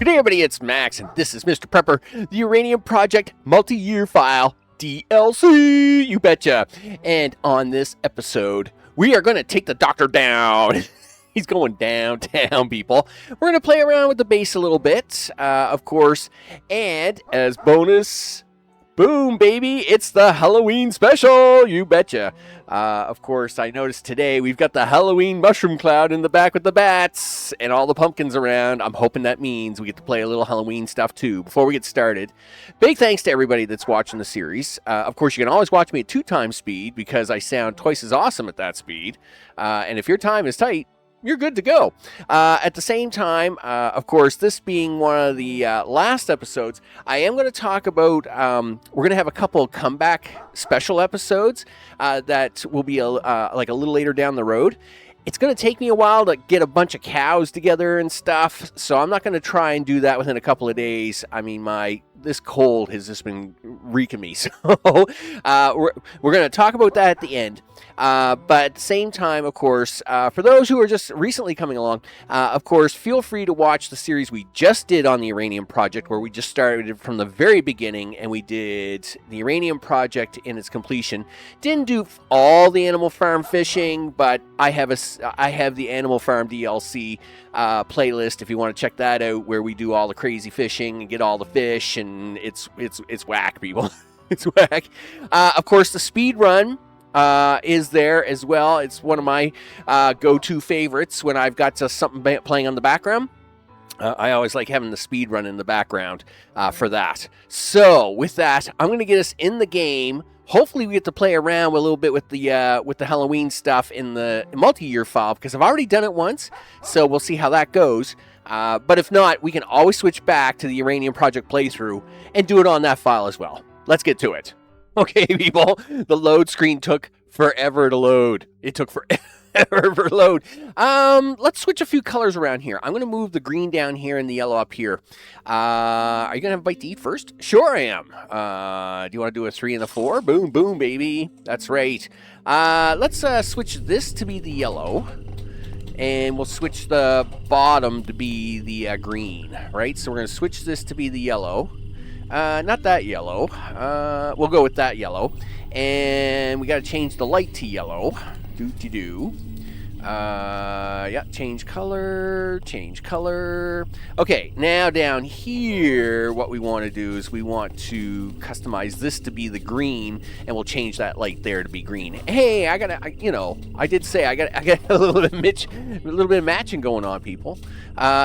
Good day, everybody. It's Max, and this is Mr. Prepper, the Uranium Project Multi-Year File DLC. You betcha. And on this episode, we are going to take the Doctor down. He's going downtown, people. We're going to play around with the base a little bit, of course. And as bonus, boom, baby, it's the Halloween special. You betcha. Of course, I noticed today we've got the Halloween mushroom cloud in the back with the bats and all the pumpkins around. I'm hoping that means we get to play a little Halloween stuff too. Before we get started, big thanks to everybody that's watching the series. Of course, you can always watch me at 2x speed because I sound twice as awesome at that speed. And if your time is tight, you're good to go. At the same time, of course, this being one of the last episodes, I am going to talk about, we're going to have a couple of comeback special episodes that will be like a little later down the road. It's going to take me a while to get a bunch of cows together and stuff, so I'm not going to try and do that within a couple of days. I mean, this cold has just been wreaking me, so we're going to talk about that at the end. But at the same time, of course, for those who are just recently coming along, of course, feel free to watch the series we just did on the Uranium Project, where we just started from the very beginning, and we did the Uranium Project in its completion. Didn't do all the Animal Farm fishing, but I have the Animal Farm DLC playlist if you want to check that out, where we do all the crazy fishing and get all the fish, and it's whack, people. It's whack. Of course, the speed run is there as well. It's one of my go-to favorites when I've got something playing on the background. I always like having the speed run in the background for that. So with that, I'm going to get us in the game. Hopefully we get to play around a little bit with the Halloween stuff in the multi-year file, because I've already done it once, so we'll see how that goes. But if not, we can always switch back to the Uranium Project playthrough and do it on that file as well. Let's get to it. Okay, people, the load screen took forever to load. It took forever to load. Let's switch a few colors around here. I'm going to move the green down here and the yellow up here. Are you going to have a bite to eat first? Sure I am. Do you want to do a 3 and a 4? Boom, boom, baby. That's right. Let's switch this to be the yellow. And we'll switch the bottom to be the green, right? So we're going to switch this to be the yellow. Not that yellow. We'll go with that yellow. And we got to change the light to yellow. Do. Yeah, change color. Okay, now down here, what we want to do is we want to customize this to be the green, and we'll change that light there to be green. Hey, I did say I got a little bit of matching going on, people.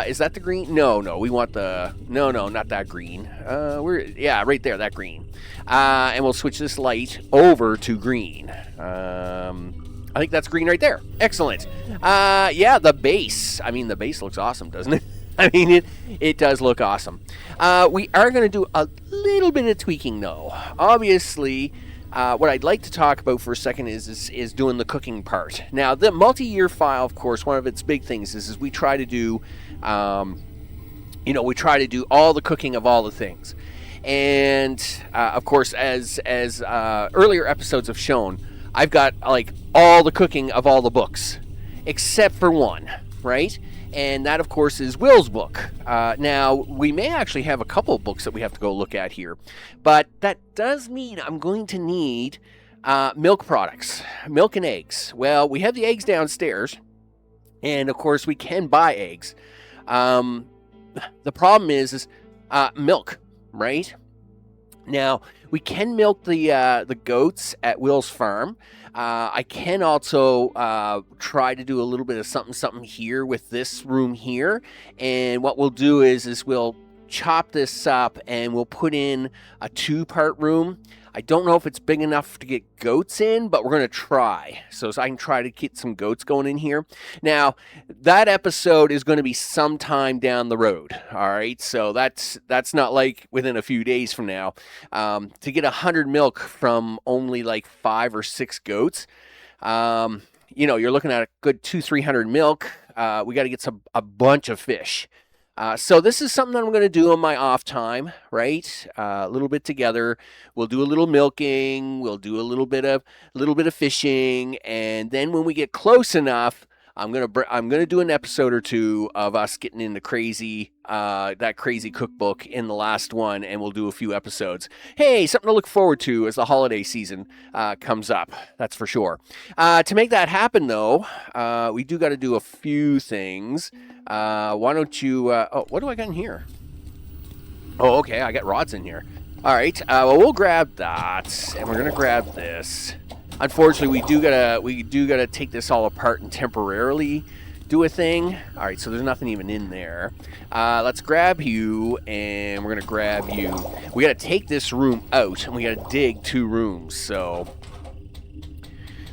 Is that the green? No, we want no, not that green. Right there, that green. And we'll switch this light over to green. I think that's green right there. Excellent. The base. I mean, the base looks awesome, doesn't it? I mean, it does look awesome. We are going to do a little bit of tweaking, though. Obviously, what I'd like to talk about for a second is doing the cooking part. Now, the multi-year file, of course, one of its big things is we try to do, we try to do all the cooking of all the things. And, of course, as earlier episodes have shown, I've got, all the cooking of all the books, except for one, right? And that, of course, is Will's book. Now, we may actually have a couple of books that we have to go look at here, but that does mean I'm going to need milk products, milk and eggs. Well, we have the eggs downstairs, and, of course, we can buy eggs. The problem is milk, right? Now, we can milk the goats at Will's farm. I can also try to do a little bit of something here with this room here. And what we'll do is we'll chop this up and we'll put in a 2-part room. I don't know if it's big enough to get goats in, but we're going to try. So I can try to get some goats going in here. Now, that episode is going to be sometime down the road. All right. So that's not like within a few days from now. To get 100 milk from only 5 or 6 goats, you're looking at a good 200-300 milk. We got to get a bunch of fish. So this is something that I'm going to do on my off time, right? A little bit together. We'll do a little milking. We'll do a little bit of fishing, and then when we get close enough, I'm gonna do an episode or two of us getting into that crazy cookbook in the last one, and we'll do a few episodes. Hey, something to look forward to as the holiday season comes up. That's for sure. To make that happen, though, we do got to do a few things. Why don't you? Oh, what do I got in here? Oh, okay, I got rods in here. All right, well, we'll grab that, and we're gonna grab this. Unfortunately, we do gotta take this all apart and temporarily do a thing. All right, so there's nothing even in there. Let's grab you, and we're gonna grab you. We gotta take this room out, and we gotta dig 2 rooms. So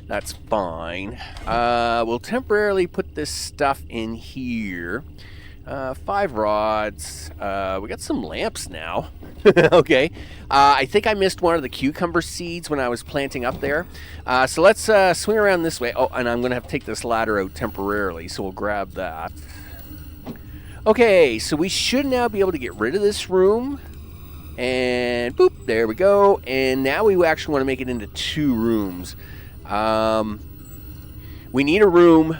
that's fine. We'll temporarily put this stuff in here. 5 rods. We got some lamps now. Okay. I think I missed one of the cucumber seeds when I was planting up there. So let's swing around this way. Oh, and I'm going to have to take this ladder out temporarily, so we'll grab that. Okay, so we should now be able to get rid of this room. And boop, there we go. And now we actually want to make it into 2 rooms. We need a room.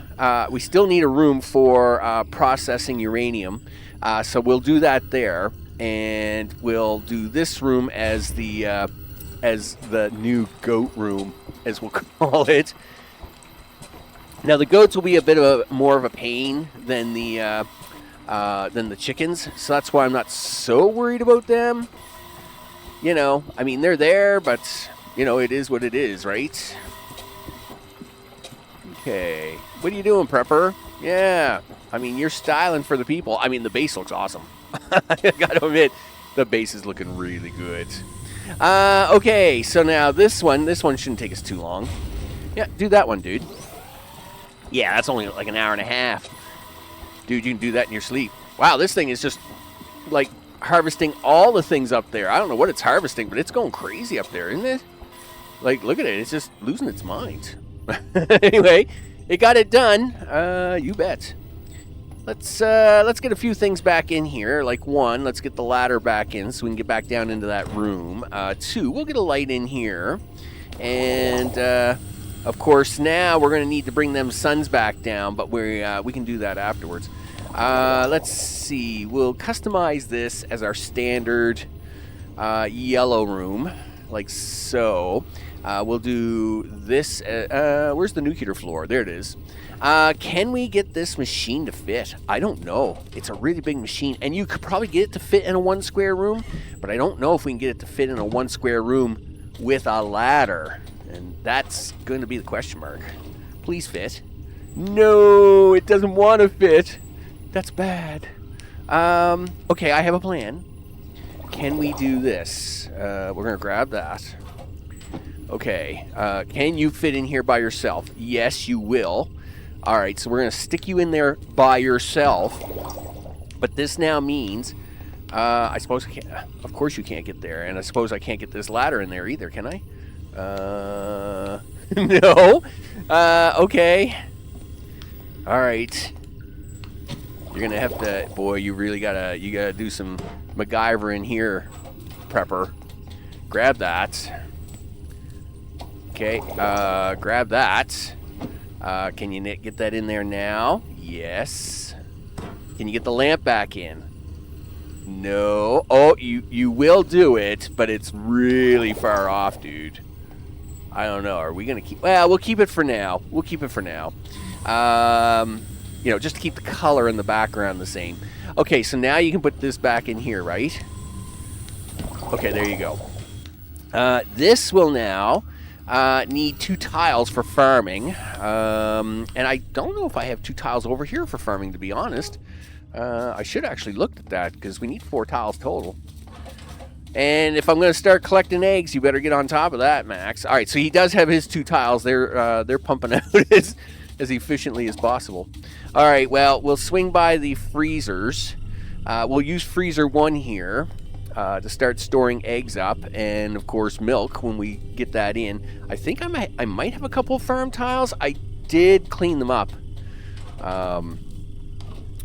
We still need a room for processing uranium. So we'll do that there, and we'll do this room as the new goat room, as we'll call it. Now the goats will be a bit more of a pain than the chickens, so that's why I'm not so worried about them. You know, I mean, they're there, but you know, it is what it is, right? Okay, what are you doing, Prepper? Yeah, I mean, you're styling for the people. I mean, the base looks awesome. I gotta admit, the base is looking really good. Okay, so now this one shouldn't take us too long. Yeah, do that one, dude. Yeah, that's only like an hour and a half. Dude, you can do that in your sleep. Wow, this thing is just like harvesting all the things up there. I don't know what it's harvesting, but it's going crazy up there, isn't it? Like, look at it. It's just losing its mind. Anyway, it got it done. You bet. Let's get a few things back in here. Like 1, let's get the ladder back in so we can get back down into that room. 2, we'll get a light in here. And of course, now we're gonna need to bring them suns back down, but we can do that afterwards. Let's see. We'll customize this as our standard yellow room, like so. We'll do this. Where's the nuclear floor? There it is. Can we get this machine to fit? I don't know. It's a really big machine, and you could probably get it to fit in a 1 square room, but I don't know if we can get it to fit in a 1 square room with a ladder, and that's going to be the question mark. Please fit. No, it doesn't want to fit. That's bad. Okay, I have a plan. Can we do this? We're going to grab that. Okay, can you fit in here by yourself? Yes, you will. All right, so we're going to stick you in there by yourself. But this now means, I suppose, of course you can't get there. And I suppose I can't get this ladder in there either, can I? No. Okay. All right. You're going to have to, boy, you really got to do some MacGyver in here, Prepper. Grab that. Okay, grab that. Can you get that in there now? Yes. Can you get the lamp back in? No. Oh, you will do it, but it's really far off, dude. I don't know. Are we going to keep... Well, we'll keep it for now. We'll keep it for now. You know, just to keep the color in the background the same. Okay, so now you can put this back in here, right? Okay, there you go. This will now... need 2 tiles for farming, and I don't know if I have 2 tiles over here for farming, to be honest. I should actually look at that, because we need 4 tiles total. And if I'm going to start collecting eggs, you better get on top of that, Max. All right, so he does have his 2 tiles. They're pumping out as efficiently as possible. All right, well, we'll swing by the freezers. We'll use freezer 1 here. To start storing eggs up, and of course milk when we get that in. I think I might have a couple of farm tiles. I did clean them up.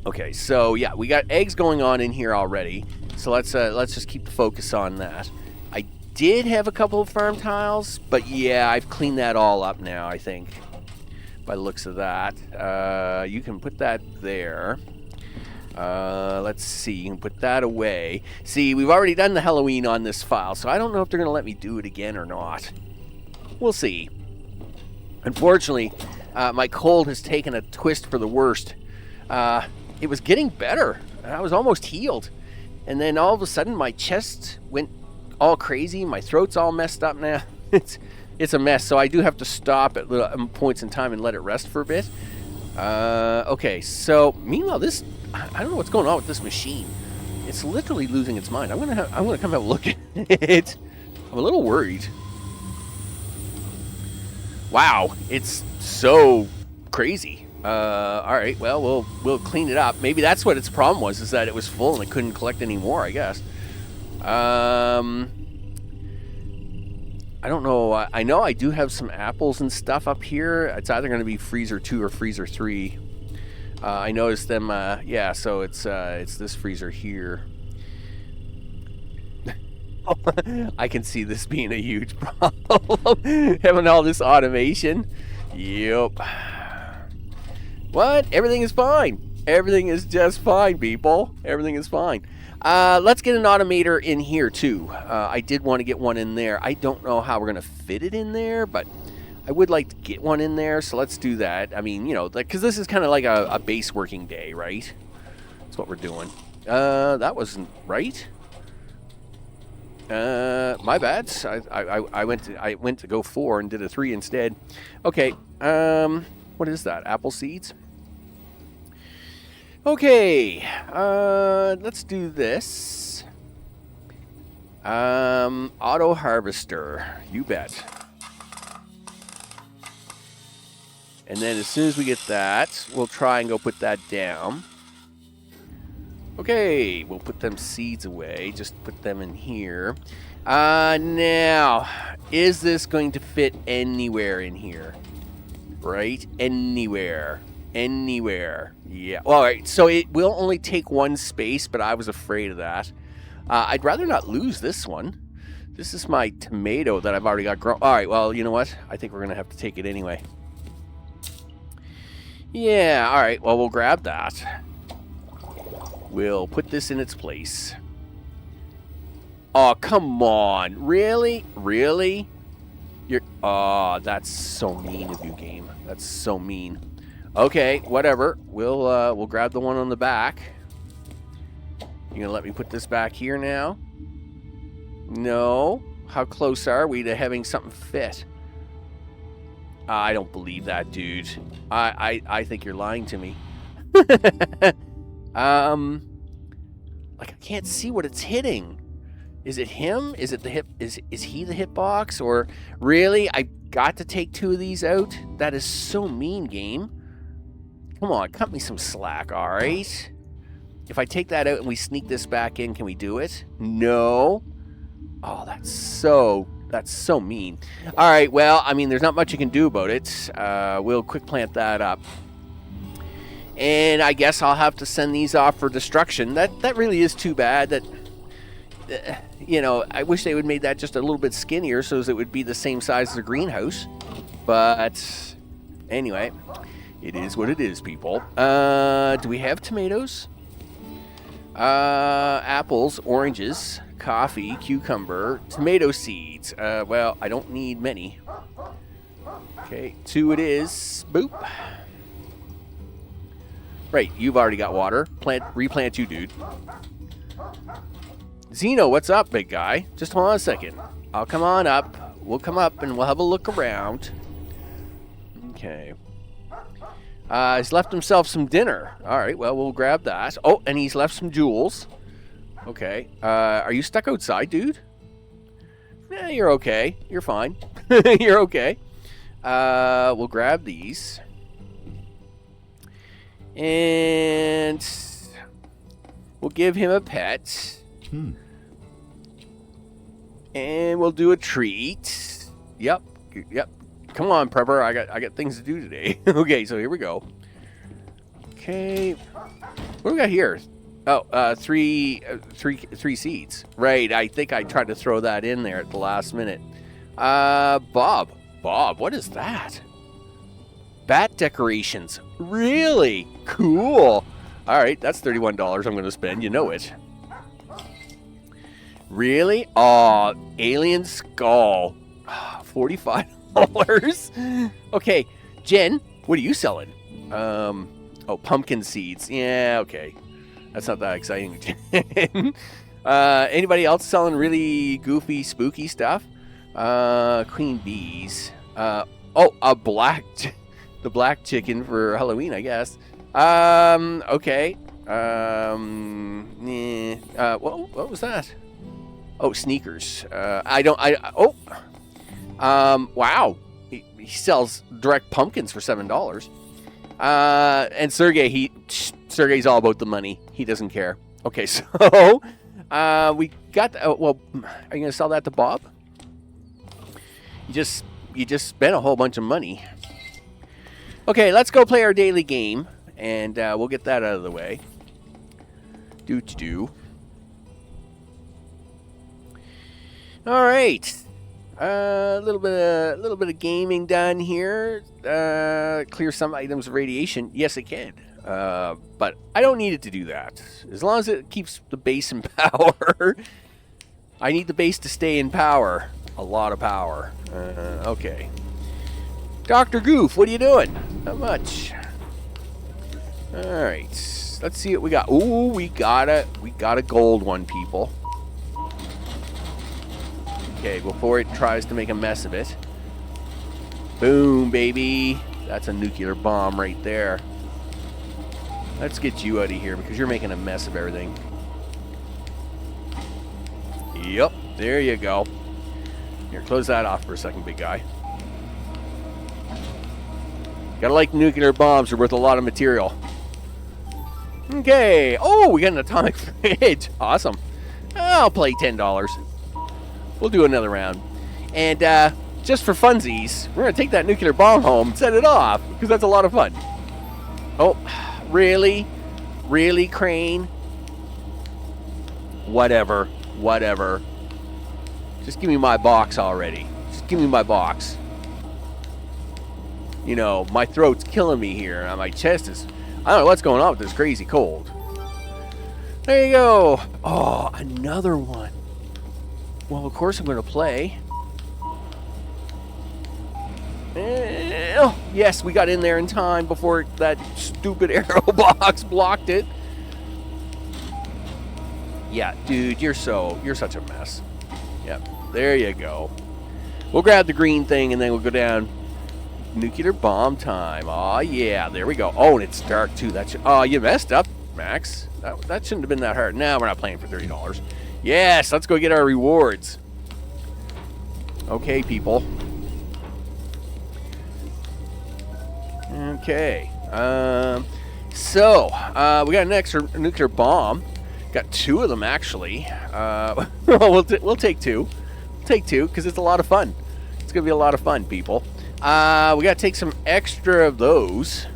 Okay, so yeah, we got eggs going on in here already. So let's just keep the focus on that. I did have a couple of farm tiles, but yeah, I've cleaned that all up now, I think. by the looks of that. You can put that there. Let's see, you can put that away. See, we've already done the Halloween on this file, so I don't know if they're going to let me do it again or not. We'll see. Unfortunately, my cold has taken a twist for the worst. It was getting better. I was almost healed. And then all of a sudden, my chest went all crazy. My throat's all messed up now. It's a mess, so I do have to stop at points in time and let it rest for a bit. Okay, so meanwhile, I don't know what's going on with this machine. It's literally losing its mind. I'm gonna come have a look at it. I'm a little worried. Wow, it's so crazy. All right, well, we'll clean it up. Maybe that's what its problem was, is that it was full and it couldn't collect any more, I guess. I don't know. I know I do have some apples and stuff up here. It's either going to be freezer 2 or freezer 3. I noticed them. Yeah, so it's this freezer here. I can see this being a huge problem. Having all this automation. Yep. What? Everything is fine. Everything is just fine, people. Everything is fine. Let's get an automator in here, too. I did want to get one in there. I don't know how we're going to fit it in there, but I would like to get one in there, so let's do that. I mean, you know, because this is kind of like a base working day, right? That's what we're doing. That wasn't right. My bad. I went to go 4 and did a 3 instead. Okay. What is that? Apple seeds? Okay, let's do this. Auto harvester, you bet. And then as soon as we get that, we'll try and go put that down. Okay, we'll put them seeds away. Just put them in here. Now, is this going to fit anywhere in here? Right? Anywhere. Anywhere. Yeah. Well, all right. So it will only take 1 space, but I was afraid of that. I'd rather not lose this one. This is my tomato that I've already got grown. All right. Well, you know what? I think we're going to have to take it anyway. Yeah. All right. Well, we'll grab that. We'll put this in its place. Oh, come on. Really? Really? Oh, that's so mean of you, game. That's so mean. Okay, whatever. We'll grab the one on the back. You gonna let me put this back here now? No. How close are we to having something fit? I don't believe that, dude. I think you're lying to me. Like I can't see what it's hitting. Is it him? Is it the hip? Is he the hitbox? Or really? I got to take 2 of these out? That is so mean, game. Come on, cut me some slack, all right? If I take that out and we sneak this back in, can we do it? No. Oh, that's so mean. All right, well, I mean, there's not much you can do about it. We'll quick plant that up. And I guess I'll have to send these off for destruction. That really is too bad. That, you know, I wish they would made that just a little bit skinnier so it would be the same size as a greenhouse. But anyway, it is what it is, people. Do we have tomatoes? Apples, oranges, coffee, cucumber, tomato seeds. Well, I don't need many. Okay, 2 it is. Boop. Right, you've already got water. Replant you, dude. Zeno, what's up, big guy? Just hold on a second. I'll come on up. We'll come up and we'll have a look around. Okay. He's left himself some dinner. All right, well, we'll grab that. Oh, and he's left some jewels. Okay. Are you stuck outside, dude? Yeah, you're okay. You're fine. You're okay. We'll grab these. And we'll give him a pet. And we'll do a treat. Yep. Come on, Prepper. I got things to do today. Okay, so here we go. Okay. What do we got here? Oh, three seeds. Right. I think I tried to throw that in there at the last minute. Bob, what is that? Bat decorations. Really? Cool. All right, that's $31 I'm going to spend. You know it. Really? Aw, alien skull. $45. Okay, Jen, what are you selling? Oh, pumpkin seeds. Yeah, okay. That's not that exciting. Anybody else selling really goofy, spooky stuff? Queen bees. Oh, the black chicken for Halloween, I guess. Okay. What was that? Oh, sneakers. Wow. He sells direct pumpkins for $7. And Sergey's all about the money. He doesn't care. Okay, so, we got, well, are you going to sell that to Bob? You just spent a whole bunch of money. Okay, let's go play our daily game, and we'll get that out of the way. Do. All right, a little bit of gaming done here. Clear some items of radiation. Yes, it can, but I don't need it to do that. As long as it keeps the base in power. I need the base to stay in power. A lot of power. Okay. Dr. Goof, what are you doing? Not much. All right. Let's see what we got. Ooh, we got a gold one, people. Okay, before it tries to make a mess of it. Boom, baby. That's a nuclear bomb right there. Let's get you out of here because you're making a mess of everything. Yep, there you go. Here, close that off for a second, big guy. Gotta like nuclear bombs. They're worth a lot of material. Okay. Oh, we got an atomic fridge. Awesome. I'll play $10. We'll do another round. And just for funsies, we're going to take that nuclear bomb home and set it off, because that's a lot of fun. Oh, really? Really, Crane? Whatever. Just give me my box already. Just give me my box. You know, my throat's killing me here. And my chest is... I don't know what's going on with this crazy cold. There you go. Oh, another one. Well, of course I'm going to play. Oh, yes, we got in there in time before that stupid arrow box blocked it. Yeah, dude, you're such a mess. Yep, there you go. We'll grab the green thing and then we'll go down. Nuclear bomb time. Oh yeah, there we go. Oh, and it's dark too. Oh, you messed up, Max. That shouldn't have been that hard. Now we're not playing for $30. Yes, let's go get our rewards. Okay, people. Okay. So we got an extra nuclear bomb. Got two of them actually. We'll take two. Take two because it's a lot of fun. It's gonna be a lot of fun, people. We gotta take some extra of those.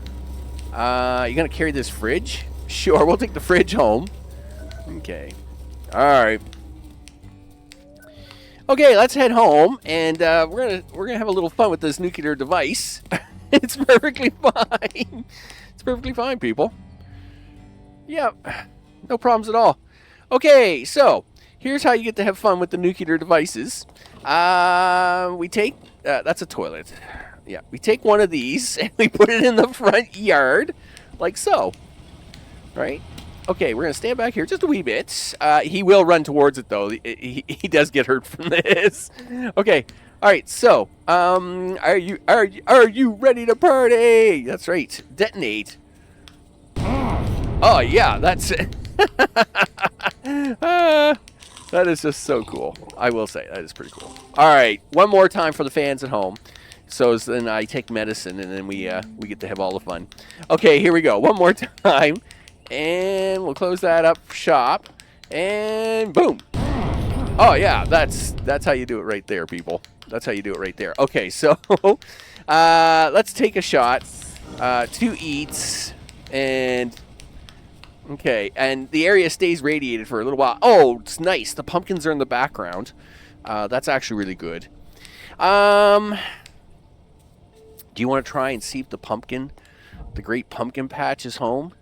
You gonna carry this fridge? Sure, we'll take the fridge home. Okay. Alright. Okay, let's head home, and we're gonna have a little fun with this nuclear device. It's perfectly fine. It's perfectly fine, people. Yeah, no problems at all. Okay, so here's how you get to have fun with the nuclear devices. We take that's a toilet. Yeah, we take one of these and we put it in the front yard, like so. Right? Okay, we're gonna stand back here just a wee bit. He will run towards it though. He does get hurt from this. Okay. All right. So, are you ready to party? That's right. Detonate. Oh yeah, that's it. That is just so cool. I will say that is pretty cool. All right, one more time for the fans at home. So then I take medicine and then we get to have all the fun. Okay, here we go. One more time. And we'll close that up shop. And boom. Oh, yeah, that's how you do it right there, people. That's how you do it right there. Okay, so let's take a shot. 2 eats. And, okay, and the area stays radiated for a little while. Oh, it's nice. The pumpkins are in the background. That's actually really good. Do you want to try and see if the great pumpkin patch is home?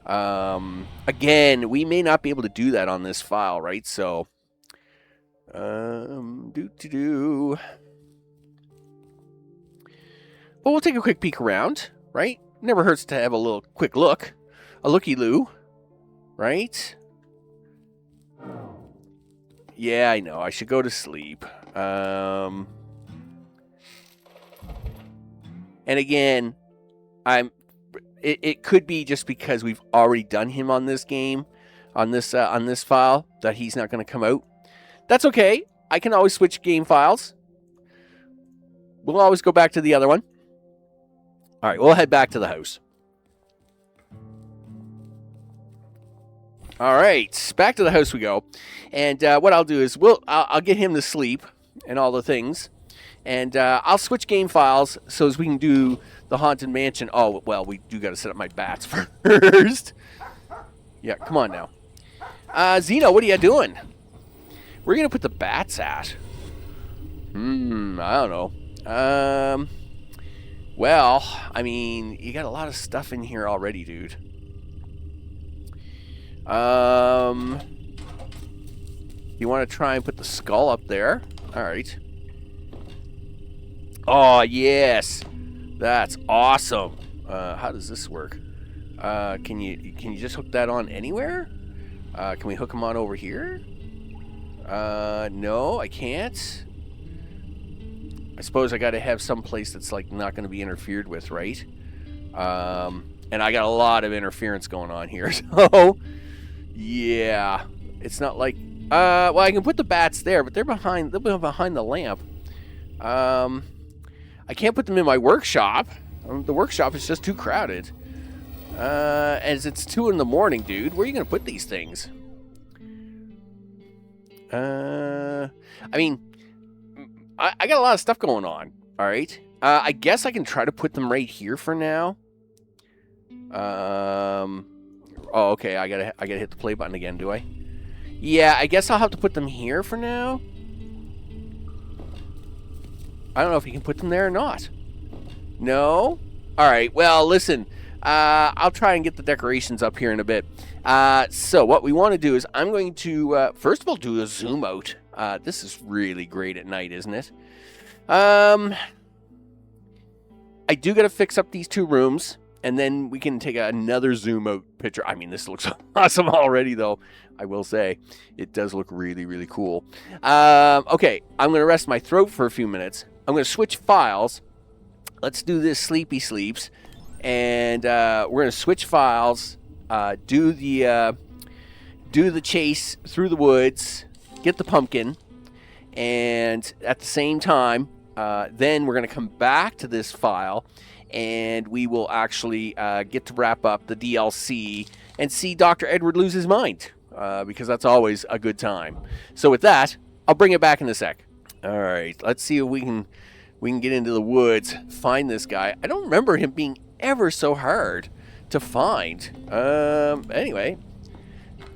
Again, we may not be able to do that on this file, right? So, But we'll take a quick peek around, right? Never hurts to have a little quick look. A looky-loo, right? Yeah, I know. I should go to sleep. And again, it could be just because we've already done him on this game, on this file, that he's not going to come out. That's okay. I can always switch game files. We'll always go back to the other one. All right, we'll head back to the house. All right, back to the house we go. And what I'll do is I'll get him to sleep and all the things. And I'll switch game files so as we can do the Haunted Mansion. Oh, well, we do got to set up my bats first. Yeah, come on now. Zeno, what are you doing? Where are you going to put the bats at? I don't know. Well, I mean, you got a lot of stuff in here already, dude. You want to try and put the skull up there? All right. Oh, yes. That's awesome. How does this work? Can you just hook that on anywhere? Can we hook them on over here? No, I can't. I suppose I got to have some place that's like not going to be interfered with, right? And I got a lot of interference going on here, so yeah, it's not like well, I can put the bats there, but they'll be behind the lamp. I can't put them in my workshop. The workshop is just too crowded. As it's 2 in the morning, dude. Where are you gonna put these things? I mean, I got a lot of stuff going on. All right. I guess I can try to put them right here for now. Oh, okay. I gotta hit the play button again, do I? Yeah, I guess I'll have to put them here for now. I don't know if you can put them there or not. No? All right. Well, listen. I'll try and get the decorations up here in a bit. So what we want to do is I'm going to, first of all, do a zoom out. This is really great at night, isn't it? I do got to fix up these 2 rooms, and then we can take another zoom out picture. I mean, this looks awesome already, though. I will say it does look really, really cool. Okay, I'm going to rest my throat for a few minutes. I'm going to switch files. Let's do this Sleepy Sleeps. And we're going to switch files, do the chase through the woods, get the pumpkin, and at the same time, then we're going to come back to this file, and we will actually get to wrap up the DLC and see Dr. Edward lose his mind, because that's always a good time. So with that, I'll bring it back in a sec. All right, let's see if we can get into the woods, find this guy. I don't remember him being ever so hard to find. Anyway,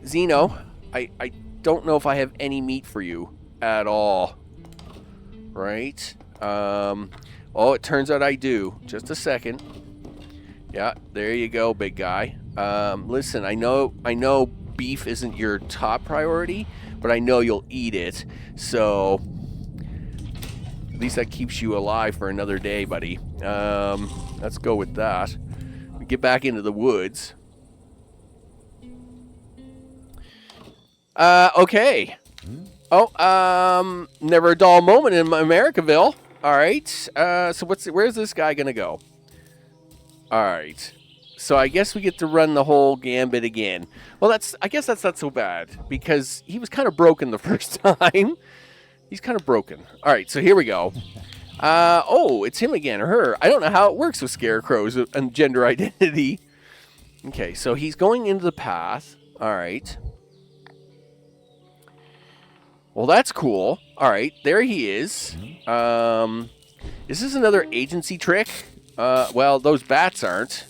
Zeno, I don't know if I have any meat for you at all. Right? Oh, it turns out I do. Just a second. Yeah, there you go, big guy. Listen, I know beef isn't your top priority, but I know you'll eat it. So at least that keeps you alive for another day, buddy. Let's go with that. We get back into the woods. Okay. Oh, never a dull moment in Americaville. All right. So where's this guy gonna go? All right. So I guess we get to run the whole gambit again. Well, I guess that's not so bad because he was kind of broken the first time. He's kind of broken. All right. So here we go. Oh, it's him again, or her. I don't know how it works with scarecrows and gender identity. Okay, so he's going into the path. All right. Well, that's cool. All right, there he is. Is this another agency trick? Well, those bats aren't.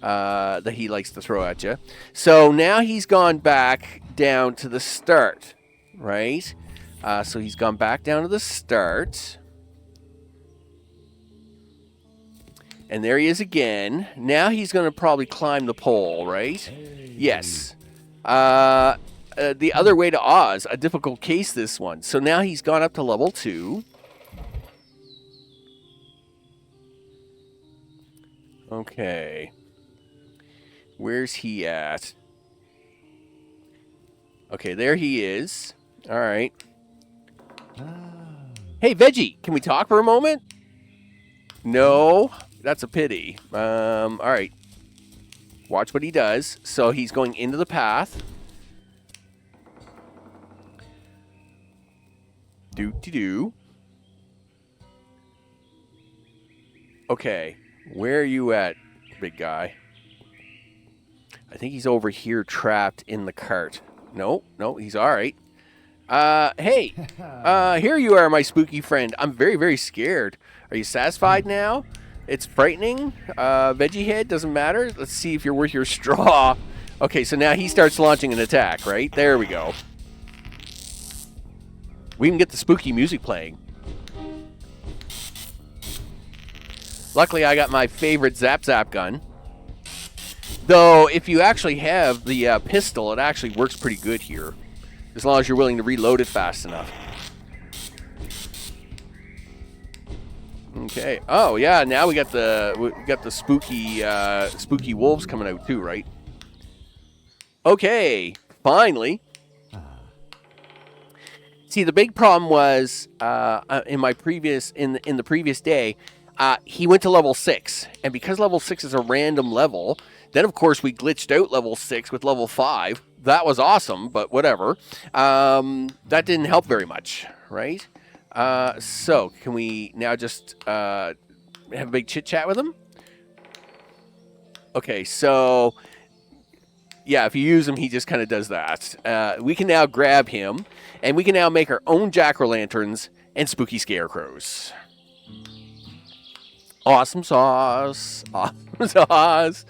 That he likes to throw at you. So now he's gone back down to the start, right? So he's gone back down to the start. And there he is again. Now he's going to probably climb the pole, right? Yes. The other way to Oz. A difficult case, this one. So now he's gone up to level 2. Okay. Where's he at? Okay, there he is. All right. Hey, Veggie, can we talk for a moment? No, that's a pity. All right. Watch what he does. So he's going into the path. Do. Okay, where are you at, big guy? I think he's over here trapped in the cart. No, he's all right. Hey, here you are, my spooky friend. I'm very, very scared. Are you satisfied now? It's frightening. Veggie head, doesn't matter. Let's see if you're worth your straw. Okay, so now he starts launching an attack, right? There we go. We can get the spooky music playing. Luckily, I got my favorite Zap Zap gun. Though, if you actually have the pistol, it actually works pretty good here. As long as you're willing to reload it fast enough. Okay. Oh, yeah, now we got the spooky wolves coming out too, right? Okay, finally. See, the big problem was in the previous day, he went to level 6, and because level 6 is a random level, then of course we glitched out level 6 with level 5. That was awesome, but whatever. That didn't help very much, right? So can we now just have a big chit chat with him? Okay, so yeah, if you use him, he just kind of does that. We can now grab him, and we can now make our own jack-o'-lanterns and spooky scarecrows. Awesome sauce. Awesome sauce.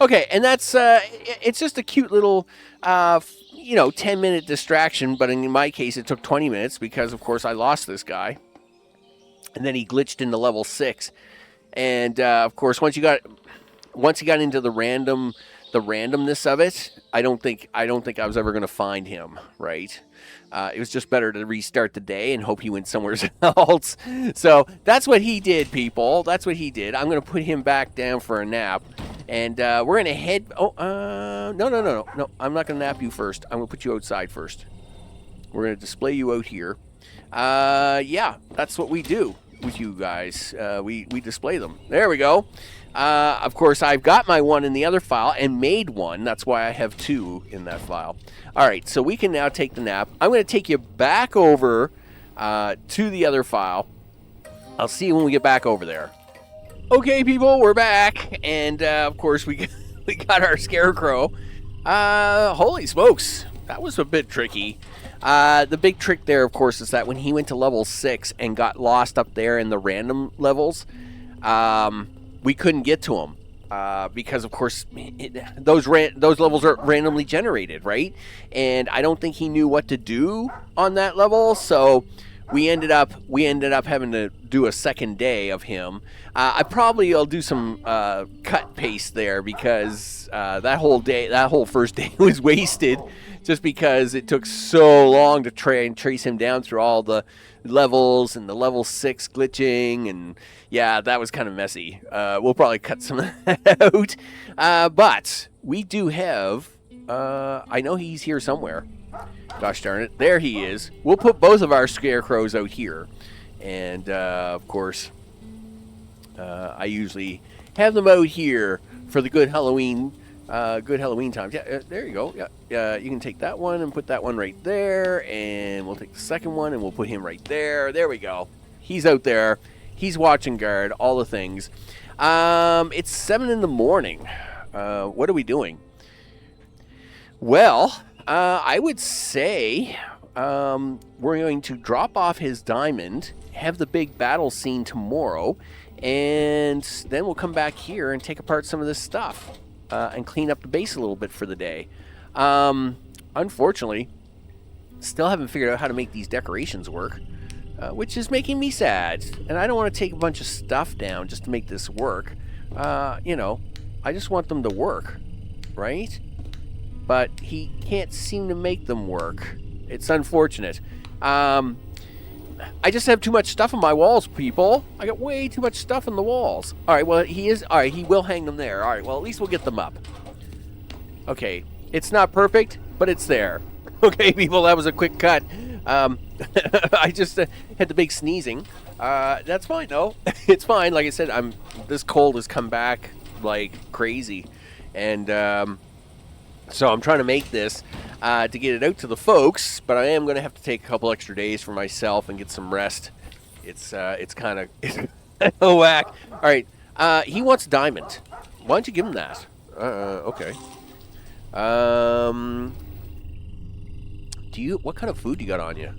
Okay, and that's, it's just a cute little, 10-minute distraction, but in my case, it took 20 minutes because, of course, I lost this guy. And then he glitched into level 6. And, of course, once he got into the randomness of it, I don't think I was ever going to find him, right? It was just better to restart the day and hope he went somewhere else. So that's what he did, people. That's what he did. I'm going to put him back down for a nap. And we're going to head... no. I'm not going to nap you first. I'm going to put you outside first. We're going to display you out here. Yeah, that's what we do with you guys. We display them. There we go. Of course, I've got my one in the other file and made one. That's why I have 2 in that file. All right, so we can now take the nap. I'm going to take you back over to the other file. I'll see you when we get back over there. Okay, people, we're back. And, of course, we got our scarecrow. Holy smokes. That was a bit tricky. The big trick there, of course, is that when he went to level 6 and got lost up there in the random levels, we couldn't get to him because, of course, those levels are randomly generated, right? And I don't think he knew what to do on that level, so we ended up having to do a second day of him. I'll do some cut paste there because that whole first day was wasted just because it took so long to try and trace him down through all the levels and the level 6 glitching, and yeah, that was kind of messy. We'll probably cut some of that out. But we do have, I know he's here somewhere. Gosh darn it, there he is. We'll put both of our scarecrows out here. And, of course, I usually have them out here for the good Halloween times. Yeah, there you go. Yeah, you can take that one and put that one right there, and we'll take the second one and we'll put him right there. There we go. He's out there. He's watching guard. All the things. It's 7 in the morning. What are we doing? Well, I would say we're going to drop off his diamond, have the big battle scene tomorrow, and then we'll come back here and take apart some of this stuff. And clean up the base a little bit for the day. Unfortunately, still haven't figured out how to make these decorations work, which is making me sad. And I don't want to take a bunch of stuff down just to make this work You know, I just want them to work, right? But he can't seem to make them work. It's unfortunate. I just have too much stuff on my walls, people. I got way too much stuff on the walls. All right, well, he will hang them there. All right, well, at least we'll get them up. Okay, it's not perfect, but it's there. Okay, people, that was a quick cut. I just had the big sneezing. That's fine, though. It's fine. Like I said, this cold has come back like crazy. And so I'm trying to make this to get it out to the folks, but I am going to have to take a couple extra days for myself and get some rest. It's kind of a whack. All right, he wants diamond. Why don't you give him that? Okay. What kind of food you got on you?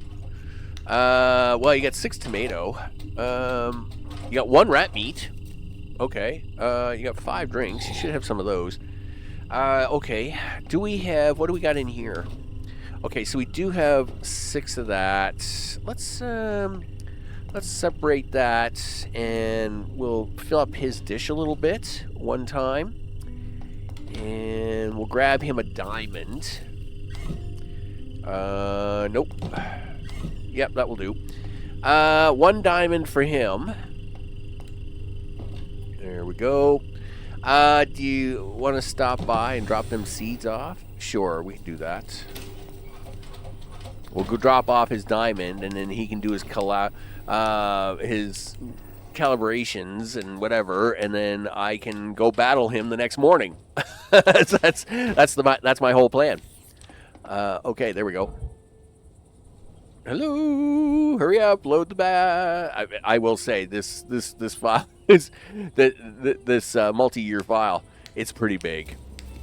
Well, you got 6 tomato. You got 1 rat meat. Okay. You got 5 drinks. You should have some of those. Okay. What do we got in here? Okay, so we do have 6 of that. Let's separate that, and we'll fill up his dish a little bit one time. And we'll grab him a diamond. Nope. Yep, that will do. 1 diamond for him. There we go. Do you want to stop by and drop them seeds off? Sure, we can do that. We'll go drop off his diamond, and then he can do his calibrations and whatever, and then I can go battle him the next morning. that's my whole plan. Okay, there we go. Hello, hurry up, load the bat. I will say this file is this multi-year file. It's pretty big.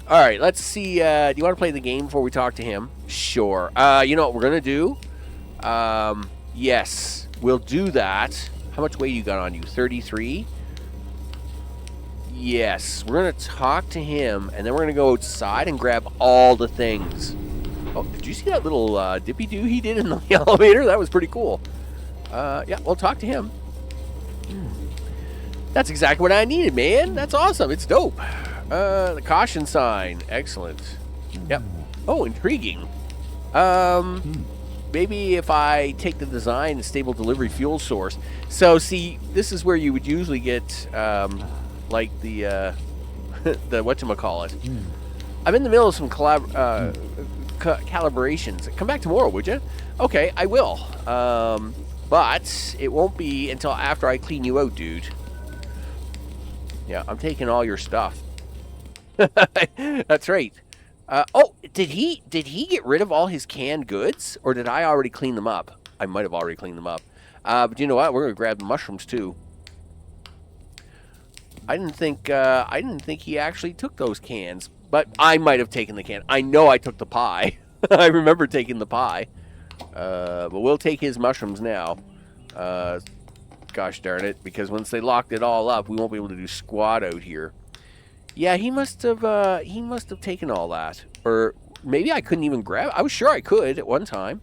All right, let's see. Do you want to play the game before we talk to him? Sure. You know what we're gonna do? Yes, we'll do that. How much weight you got on you? 33. Yes, we're gonna talk to him, and then we're gonna go outside and grab all the things. Oh, did you see that little dippy-doo he did in the elevator? That was pretty cool. Yeah, we'll talk to him. That's exactly what I needed, man. That's awesome. It's dope. The caution sign. Excellent. Yep. Oh, intriguing. Maybe if I take the design and stable delivery fuel source. So, see, this is where you would usually get, like, the whatchamacallit. I'm in the middle of some calibrations. Come back tomorrow, would you? Okay, I will. But it won't be until after I clean you out, dude. Yeah, I'm taking all your stuff. That's right. Oh, did he get rid of all his canned goods, or did I already clean them up? I might have already cleaned them up. But you know what? We're gonna grab the mushrooms too. I didn't think he actually took those cans, but I might have taken the can. I know I took the pie. I remember taking the pie. But we'll take his mushrooms now. Gosh darn it! Because once they locked it all up, we won't be able to do squat out here. Yeah, he must have taken all that, or maybe I couldn't even grab it. I was sure I could at one time.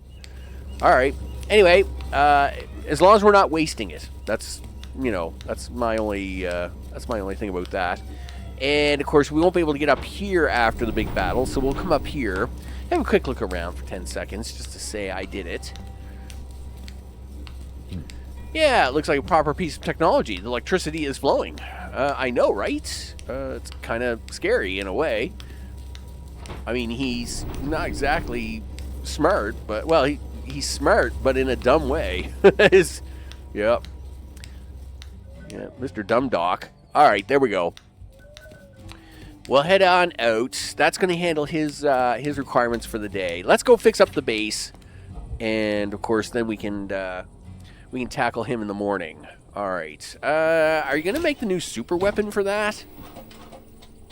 All right. Anyway, as long as we're not wasting it, that's my only thing about that. And of course, we won't be able to get up here after the big battle, so we'll come up here, have a quick look around for 10 seconds just to say I did it. Yeah, it looks like a proper piece of technology. The electricity is flowing. I know, right? It's kind of scary in a way. I mean, he's not exactly smart, but, well, he's smart, but in a dumb way. Yep. Yeah, Mr. Dumb Doc. All right, there we go. We'll head on out. That's going to handle his requirements for the day. Let's go fix up the base, and of course, then we can tackle him in the morning. All right. Are you going to make the new super weapon for that?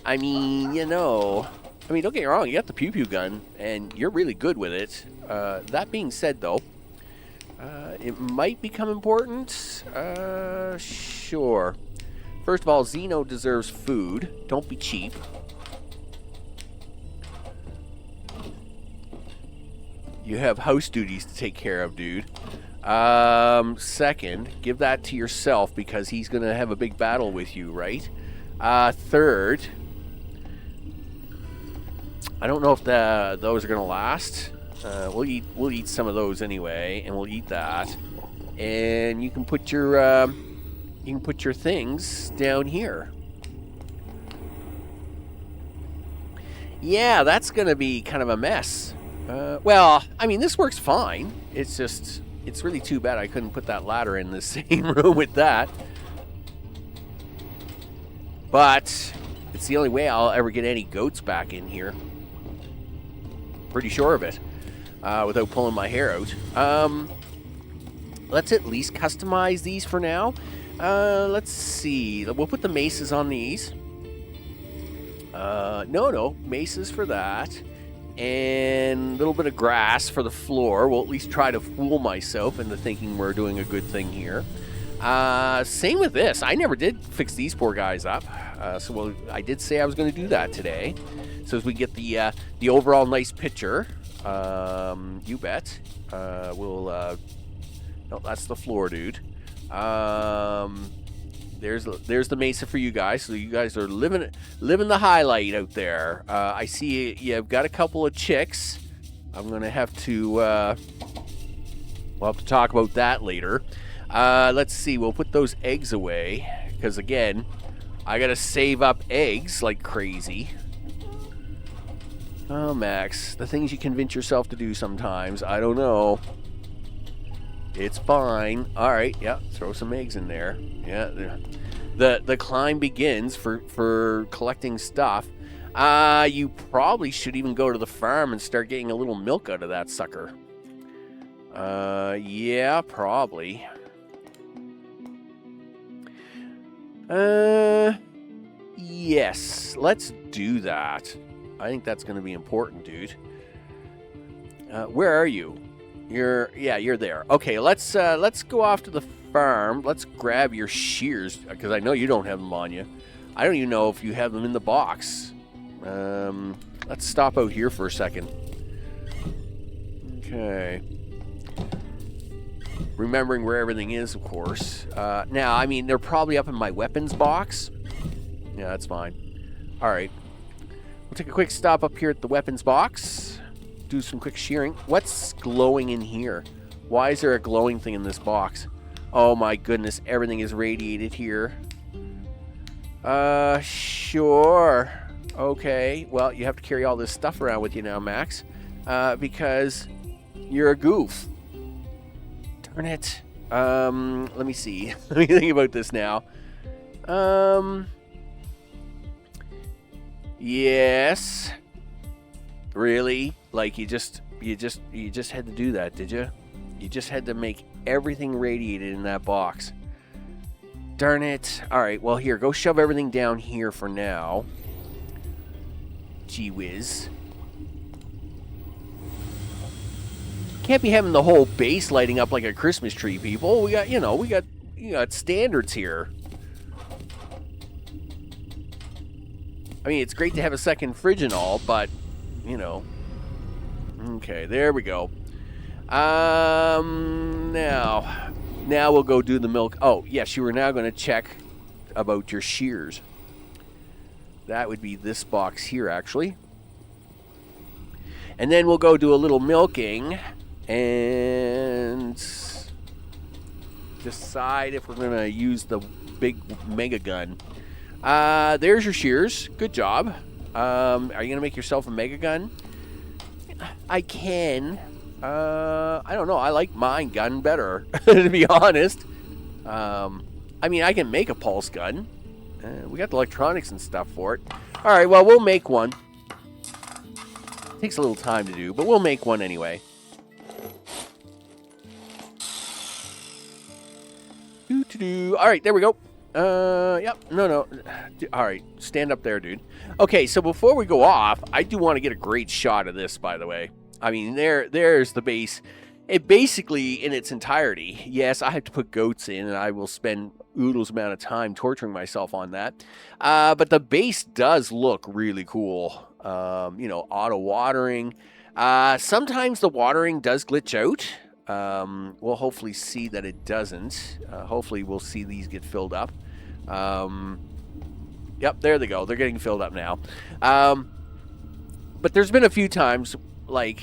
I mean, don't get me wrong. You got the pew pew gun, and you're really good with it. That being said, though, it might become important. Sure. First of all, Zeno deserves food. Don't be cheap. You have house duties to take care of, dude. Second, give that to yourself because he's going to have a big battle with you, right? Third, I don't know if those are gonna last. We'll eat some of those anyway, and we'll eat that. And you can put your things down here. Yeah, that's gonna be kind of a mess. Well, I mean, this works fine. It's just, it's really too bad I couldn't put that ladder in the same room with that. But it's the only way I'll ever get any goats back in here. Pretty sure of it. Without pulling my hair out. Let's at least customize these for now. Let's see. We'll put the maces on these. No, maces for that. And a little bit of grass for the floor. We'll at least try to fool myself into thinking we're doing a good thing here. Same with this. I never did fix these poor guys up. I did say I was going to do that today. So as we get the overall nice picture, you bet. No, that's the floor, dude. There's the mesa for you guys. So you guys are living the highlight out there. I see you've got a couple of chicks. I'm gonna have to. We'll have to talk about that later. Let's see. We'll put those eggs away because again, I gotta save up eggs like crazy. Oh, Max, the things you convince yourself to do sometimes. I don't know. It's fine. All right, yeah, throw some eggs in there. Yeah, the climb begins for collecting stuff. You probably should even go to the farm and start getting a little milk out of that sucker. Yeah, probably. Yes, let's do that. I think that's going to be important, dude. Where are you? You're there. Okay, let's go off to the farm. Let's grab your shears because I know you don't have them on you. I don't even know if you have them in the box. Let's stop out here for a second. Okay. Remembering where everything is, of course. Now, I mean, they're probably up in my weapons box. Yeah, that's fine. All right. We'll take a quick stop up here at the weapons box. Do some quick shearing. What's glowing in here? Why is there a glowing thing in this box? Oh my goodness, everything is radiated here. Sure. Okay, well, you have to carry all this stuff around with you now, Max. Because you're a goof. Darn it. Let me see. Let me think about this now. Yes. Really? Like you just had to do that, did you? You just had to make everything radiated in that box. Darn it. All right, well here, go shove everything down here for now. Gee whiz. Can't be having the whole base lighting up like a Christmas tree, people. We got standards here. I mean, it's great to have a second fridge and all, but, you know. Okay, there we go. Now we'll go do the milk. Oh, yes, you were now going to check about your shears. That would be this box here, actually. And then we'll go do a little milking and decide if we're going to use the big mega gun. There's your shears. Good job. Are you going to make yourself a mega gun? I can. I don't know. I like my gun better, to be honest. I mean, I can make a pulse gun. We got the electronics and stuff for it. All right, well, we'll make one. Takes a little time to do, but we'll make one anyway. All right, there we go. Yep. No. All right, stand up there, dude. Okay, so before we go off, I do want to get a great shot of this, by the way. I mean, there's the base. It basically, in its entirety, yes, I have to put goats in, and I will spend oodles amount of time torturing myself on that. But the base does look really cool. Auto watering. Sometimes the watering does glitch out. We'll hopefully see that it doesn't. Hopefully we'll see these get filled up. Yep, there they go. They're getting filled up now. But there's been a few times, like,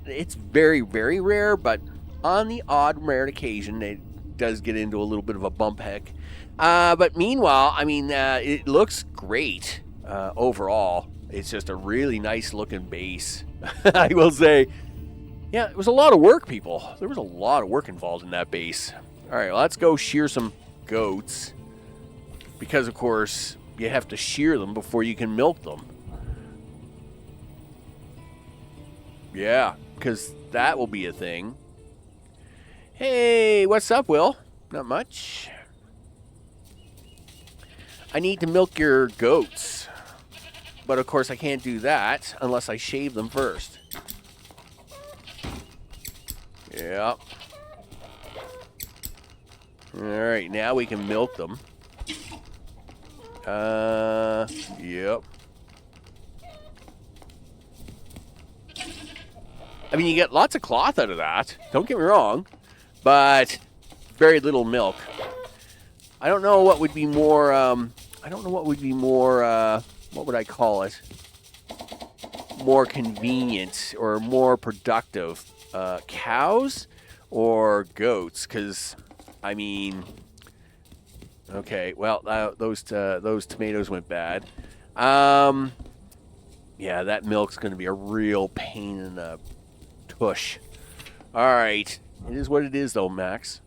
it's very, very rare, but on the odd rare occasion, it does get into a little bit of a bump heck. But meanwhile, I mean, it looks great overall. It's just a really nice looking base, I will say. Yeah, it was a lot of work, people. There was a lot of work involved in that base. All right, well, let's go shear some goats. Because, of course, you have to shear them before you can milk them. Yeah, because that will be a thing. Hey, what's up, Will? Not much. I need to milk your goats. But, of course, I can't do that unless I shave them first. Yep. Alright, now we can milk them. Yep. I mean, you get lots of cloth out of that. Don't get me wrong. But very little milk. I don't know what would be more, what would I call it? More convenient or more productive. Cows or goats? Because, I mean, okay, well, those tomatoes went bad. Yeah, that milk's going to be a real pain in the tush. All right, it is what it is, though, Max.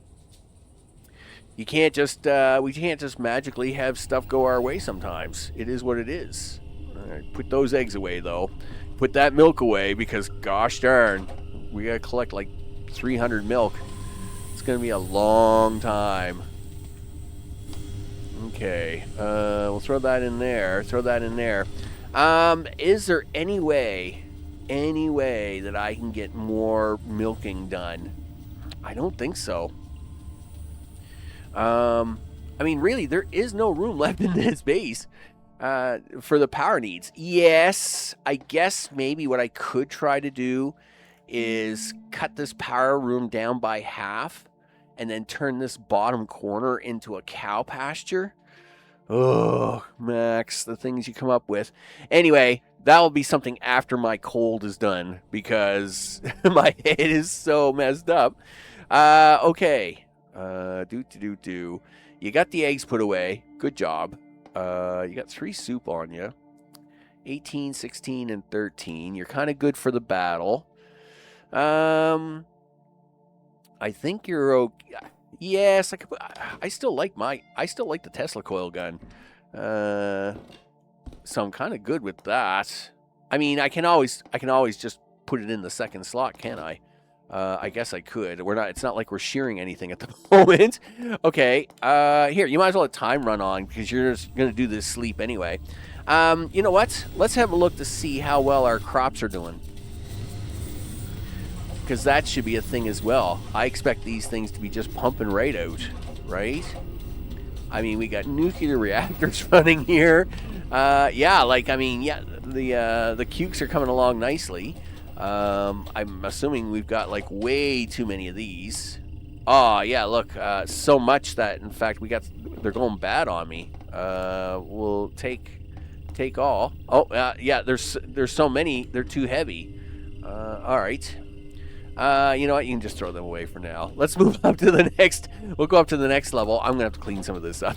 You can't just we can't just magically have stuff go our way sometimes. It is what it is. All right, put those eggs away, though. Put that milk away because, gosh darn, we got to collect like 300 milk. It's going to be a long time. Okay, we'll throw that in there. Throw that in there. Is there any way that I can get more milking done? I don't think so. I mean, really, there is no room left in this base for the power needs. Yes, I guess maybe what I could try to do is cut this power room down by half and then turn this bottom corner into a cow pasture. Oh, Max, the things you come up with. Anyway, that will be something after my cold is done because my head is so messed up. Okay. You got the eggs put away. Good job. You got 3 soup on you. 18, 16, and 13. You're kind of good for the battle. I think you're okay. Yes, I still like the Tesla coil gun. So I'm kind of good with that. I mean, I can always just put it in the second slot, can't I? I guess I could. It's not like we're shearing anything at the moment. Okay. Here, you might as well let time run on because you're just gonna do this sleep anyway. You know what? Let's have a look to see how well our crops are doing. Because that should be a thing as well. I expect these things to be just pumping right out, right? I mean, we got nuclear reactors running here. The cukes are coming along nicely. I'm assuming we've got like way too many of these. Oh yeah, look, so much that in fact they're going bad on me. We'll take all. Oh yeah, there's so many, they're too heavy. All right. You know what? You can just throw them away for now. Let's move up to the next. We'll go up to the next level. I'm gonna have to clean some of this up.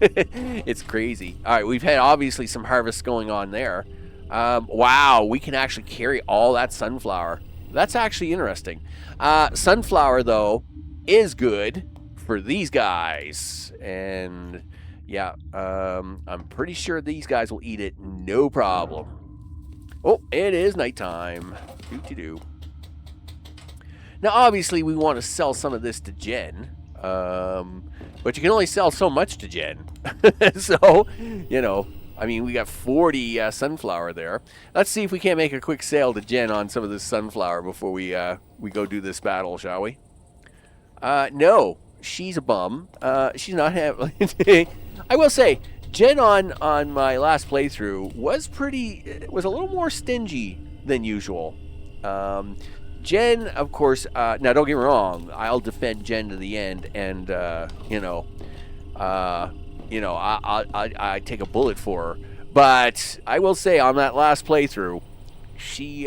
It's crazy. All right, we've had obviously some harvest going on there. Wow, we can actually carry all that sunflower. That's actually interesting. Sunflower though is good for these guys, and yeah, I'm pretty sure these guys will eat it no problem. Oh, it is nighttime. Doo-doo-doo. Now, obviously, we want to sell some of this to Jen, but you can only sell so much to Jen. So, you know, I mean, we got 40 sunflower there. Let's see if we can't make a quick sale to Jen on some of this sunflower before we go do this battle, shall we? No, she's a bum. She's not having. I will say, Jen on my last playthrough was a little more stingy than usual. Jen, of course, now don't get me wrong, I'll defend Jen to the end, and, you know, I take a bullet for her. But I will say on that last playthrough, she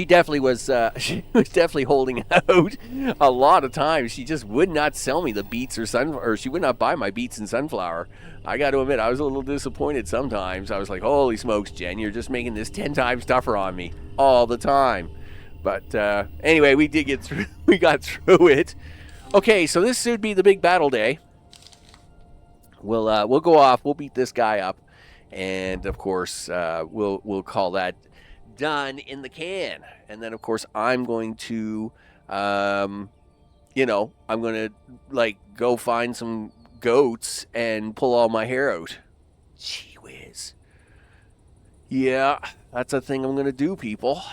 definitely was she was definitely holding out a lot of times. She just would not sell me the beets or she would not buy my beets and sunflower. I got to admit, I was a little disappointed sometimes. I was like, holy smokes, Jen, you're just making this 10 times tougher on me all the time. But anyway, we did get through. We got through it. Okay, so this should be the big battle day. We'll go off. We'll beat this guy up, and of course, we'll call that done in the can. And then, of course, I'm going to, I'm going to like go find some goats and pull all my hair out. Gee whiz. Yeah, that's a thing I'm going to do, people.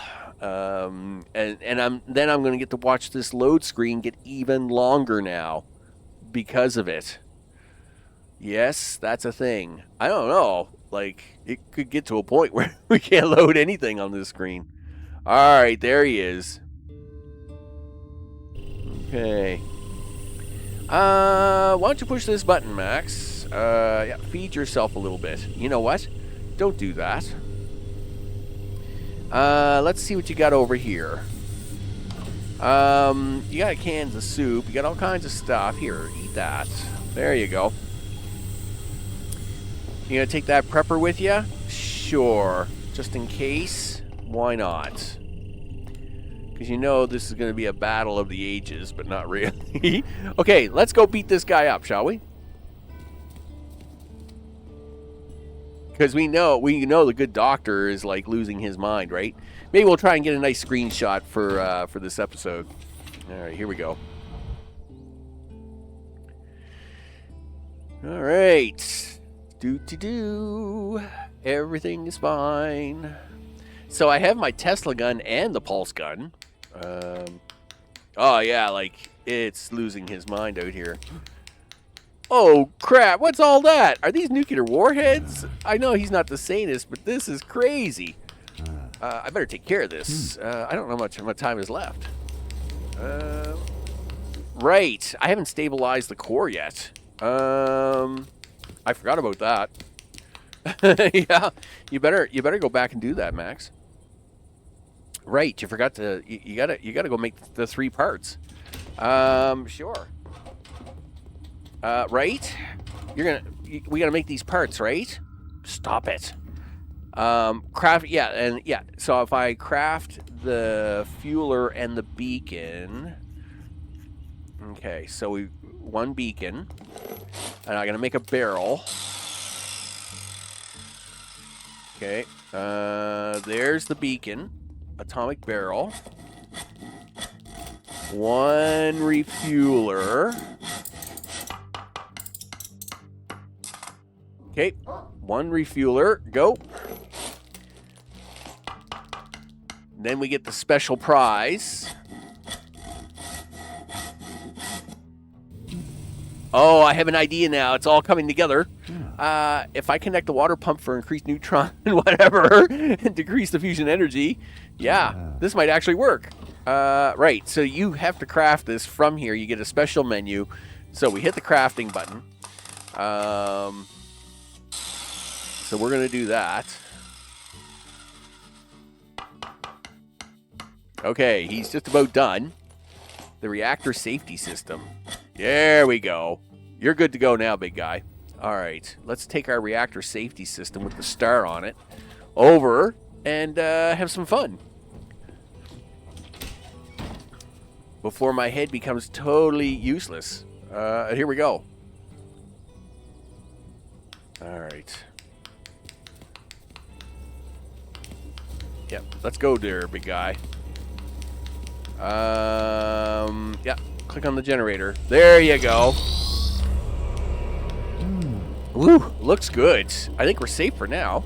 And I'm going to get to watch this load screen get even longer now because of it. Yes, that's a thing. I don't know. Like, it could get to a point where we can't load anything on this screen. All right, there he is. Okay. Why don't you push this button, Max? Yeah, feed yourself a little bit. You know what? Don't do that. Let's see what you got over here. You got cans of soup. You got all kinds of stuff. Here, eat that. There you go. You gonna take that prepper with you? Sure. Just in case. Why not? Because you know this is going to be a battle of the ages, but not really. Okay, let's go beat this guy up, shall we? Because we know the good doctor is like losing his mind, right? Maybe we'll try and get a nice screenshot for this episode. All right, here we go. All right. Do. Everything is fine. So I have my Tesla gun and the pulse gun. Oh yeah, like it's losing his mind out here. Oh crap, what's all that? Are these nuclear warheads? I know he's not the sanest, but this is crazy. I better take care of this. I don't know how much time is left. Right, I haven't stabilized the core yet. I forgot about that. Yeah, you better go back and do that, Max. Right, you forgot to. You gotta go make the 3 parts. Sure. Right? We gotta make these parts, right? Stop it. Craft. Yeah. So if I craft the fueler and the beacon. Okay, so one beacon, and I'm gonna make a barrel. Okay, there's the beacon, atomic barrel, 1 refueler. Okay, 1 refueler, go. Then we get the special prize. Oh, I have an idea now. It's all coming together. If I connect the water pump for increased neutron and whatever, and decrease the fusion energy, yeah, this might actually work. Right, so you have to craft this from here. You get a special menu. So we hit the crafting button. So we're going to do that. Okay, he's just about done. The reactor safety system. There we go. You're good to go now, big guy. All right, let's take our reactor safety system with the star on it over and have some fun. Before my head becomes totally useless. Here we go. All right. Yep, let's go there, big guy. Yeah, click on the generator. There you go. Woo, looks good. I think we're safe for now.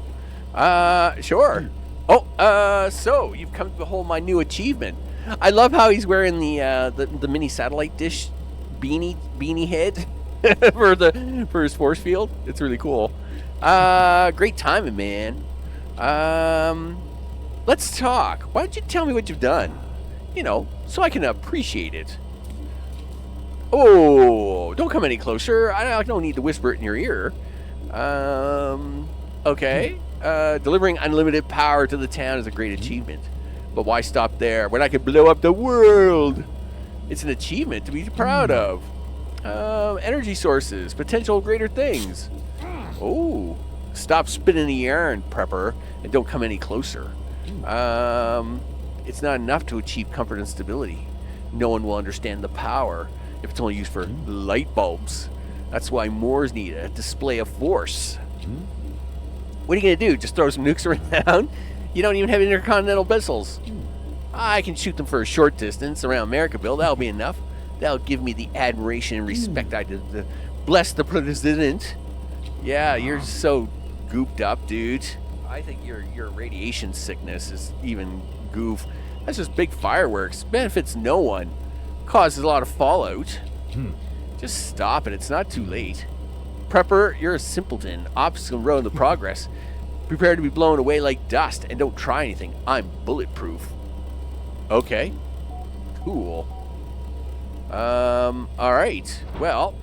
Sure. Oh, so you've come to behold my new achievement. I love how he's wearing the mini satellite dish beanie head for his force field. It's really cool. Great timing, man. Let's talk. Why don't you tell me what you've done? You know, so I can appreciate it. Oh, don't come any closer. I don't need to whisper it in your ear. Okay. Delivering unlimited power to the town is a great achievement. But why stop there when I could blow up the world? It's an achievement to be proud of. Energy sources, potential greater things. Oh, stop spinning the yarn, Prepper, and don't come any closer. It's not enough to achieve comfort and stability. No one will understand the power if it's only used for light bulbs. That's why more's needed, a display of force. What are you going to do, just throw some nukes around? You don't even have intercontinental missiles. I can shoot them for a short distance around Americaville. That'll be enough. That'll give me the admiration and respect I did to bless the president. Yeah, you're so gooped up, dude. I think your radiation sickness is even goof. That's just big fireworks. Benefits no one. Causes a lot of fallout. Just stop it. It's not too late. Prepper, you're a simpleton. Obstacle road to progress. Prepare to be blown away like dust, and don't try anything. I'm bulletproof. Okay. Cool. Alright. Well.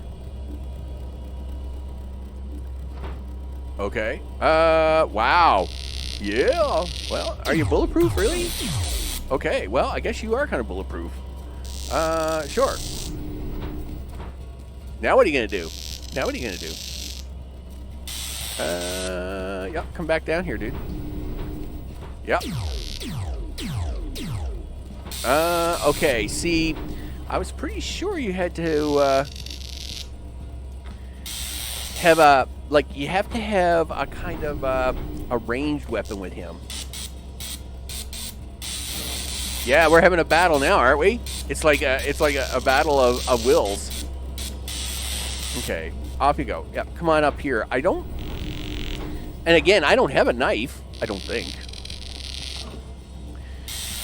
Okay. Wow. Yeah. Well, are you bulletproof, really? Okay, well, I guess you are kind of bulletproof. Sure. Now what are you gonna do? Yep, come back down here, dude. Yep. Okay, see, I was pretty sure you had to, have a, like, you have to have a kind of, a ranged weapon with him. Yeah, we're having a battle now, aren't we? It's like a battle of wills. Okay, off you go. Yep, come on up here. And again, I don't have a knife, I don't think.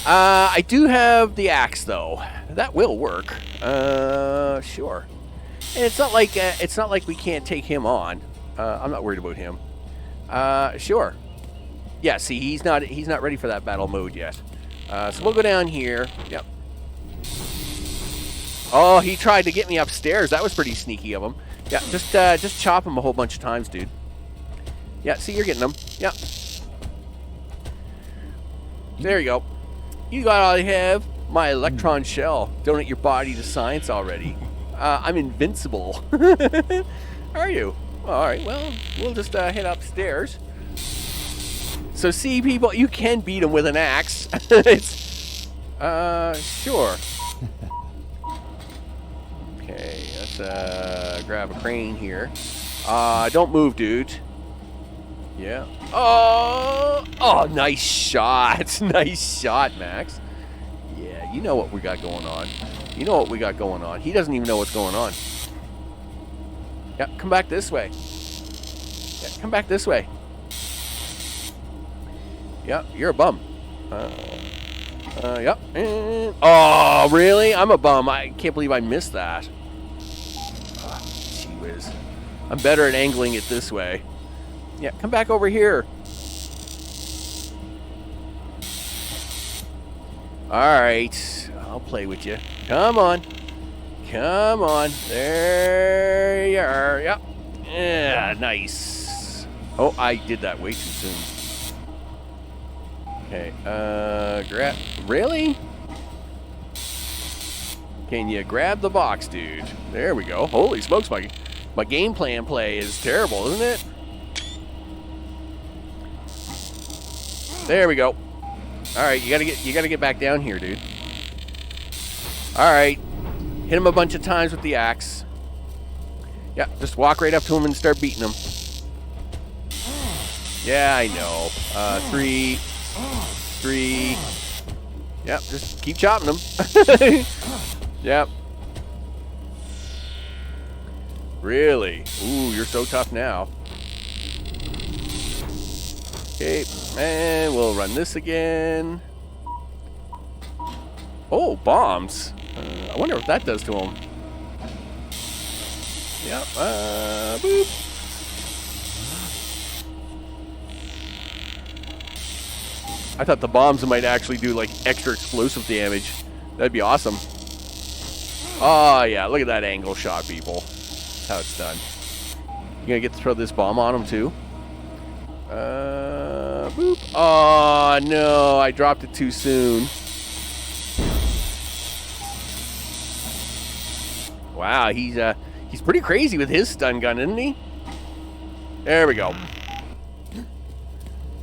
I do have the axe, though. That will work. Sure. And it's not like we can't take him on. I'm not worried about him. Sure. Yeah. See, he's not ready for that battle mode yet. So we'll go down here. Yep. Oh, he tried to get me upstairs. That was pretty sneaky of him. Yeah. Just chop him a whole bunch of times, dude. Yeah. See, you're getting him. Yeah. There you go. You got all I have. My electron shell. Donate your body to science already. I'm invincible. Are you? All right. Well, we'll just head upstairs. So see, people, you can beat him with an axe. It's sure. Okay, let's grab a crane here. Don't move, dude. Yeah. Oh, nice shot. Nice shot, Max. Yeah, you know what we got going on. He doesn't even know what's going on. Yeah, come back this way. Yeah, you're a bum. Yep. Oh, really? I'm a bum. I can't believe I missed that. Gee whiz. I'm better at angling it this way. Yeah, come back over here. Alright. I'll play with you. Come on. There you are. Yep. Yeah, nice. Oh, I did that way too soon. Okay, grab. Really? Can you grab the box, dude? There we go. Holy smokes, my game plan play is terrible, isn't it? There we go. All right, you gotta get back down here, dude. All right, hit him a bunch of times with the axe. Yeah, just walk right up to him and start beating him. Yeah, I know. 3. Yep, just keep chopping them. Yep. Really? Ooh, you're so tough now. Okay, and we'll run this again. Oh, bombs. I wonder what that does to him. Yep, boop. I thought the bombs might actually do like extra explosive damage. That'd be awesome. Oh, yeah. Look at that angle shot, people. That's how it's done. You gonna get to throw this bomb on him, too? Boop. Oh, no. I dropped it too soon. Wow, he's pretty crazy with his stun gun, isn't he? There we go.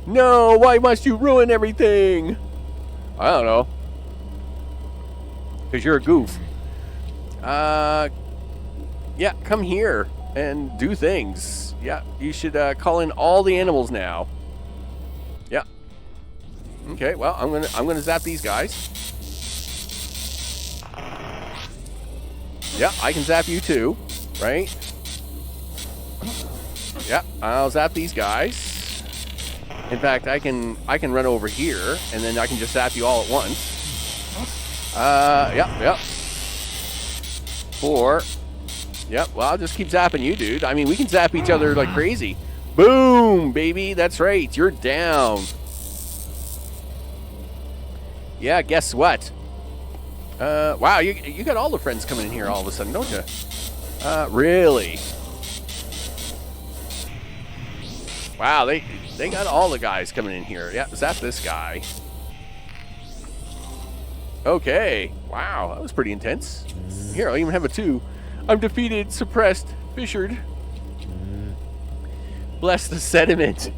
No, why must you ruin everything? I don't know. Because you're a goof. Yeah, come here and do things. Yeah, you should call in all the animals now. Yeah. Okay, well, I'm gonna zap these guys. Yeah, I can zap you too, right? Yeah, I'll zap these guys. In fact, I can run over here, and then I can just zap you all at once. Yep. 4. Yep, well, I'll just keep zapping you, dude. I mean, we can zap each other like crazy. Boom, baby, that's right. You're down. Yeah, guess what? Wow, you got all the friends coming in here all of a sudden, don't you? Really? Wow, they got all the guys coming in here. Yeah, zap this guy. Okay. Wow, that was pretty intense. Here, I'll even have a 2. I'm defeated, suppressed, fissured. Bless the sediment.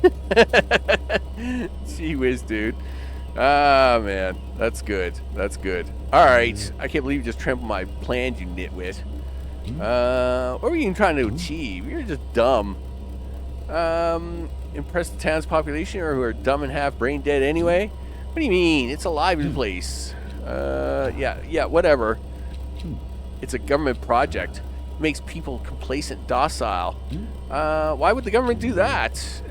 Gee whiz, dude. Ah, man. That's good. That's good. Alright. I can't believe you just trampled my plans, you nitwit. What were you even trying to achieve? You're just dumb. Impress the town's population, or who are dumb and half brain dead anyway? What do you mean? It's a lively place. Yeah, whatever. It's a government project. It makes people complacent and docile. Why would the government do that?